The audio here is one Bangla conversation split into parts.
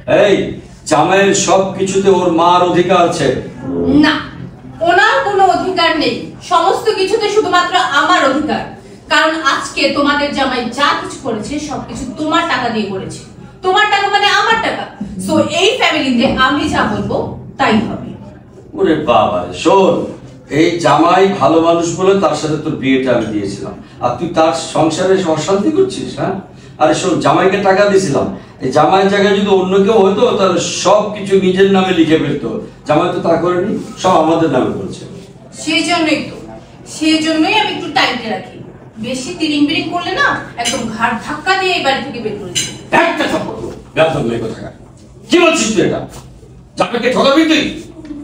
এই জামাইয়ের সব কিছুতে ওর মার অধিকার আছে না, ওনার কোনো অধিকার নেই, সমস্ত কিছুতে শুধুমাত্র আমার অধিকার। কারণ আজকে তোমাদের জামাই যা কিছু করেছে সবকিছু তোমার টাকা দিয়ে করেছে। তোমার টাকা মানে আমার টাকা। সো এই ফ্যামিলিতে আমি যা বলবো তাই হবে। ওরে বাবা, শোন, এই জামাই ভালো মানুষ বলে তার সাথে তোর বিয়েটা আমি দিয়েছিলাম, আর তুই তার সংসারে অশান্তি করছিস। হ্যাঁ, আরে শোন, জামাইকে টাকা দিয়েছিলাম, এই জামাইয়ের জায়গায় যদি অন্য কেউ হতো তাহলে সব কিছু নিজের নামে লিখে ফেলতো। জামাই তো তা করেনি, সব আমাদের নামে করেছে। সেজন্যই আমি একটু টাইটে রাখি। বেশি তিরিং বিরিং করলে না একদম ঘাড় ধাক্কা দিয়ে এই বাড়ি থেকে বের করে দিই। একটা থাপ্পড় বেয়াদব মেয়ে কোথাকার। কি বলছিস তুই এটা? জামাইকে ঠকাবি তুই?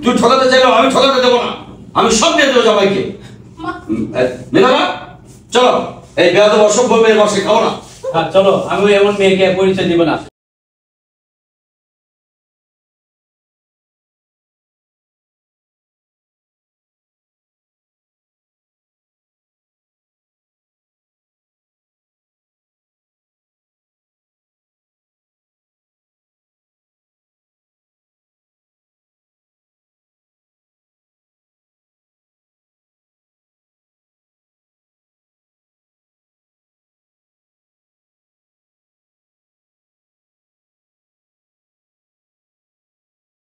তুই ঠকাতে চাইলেও আমি ঠকাতে দেবো না, আমি সব দিয়ে দেবো জামাইকে। মিনারা, চলো এই বেয়াদব অসভ্য মেয়ের বাসায় খাও না। চলো, আমি এমন মেয়েকে পরিচয় দিব না।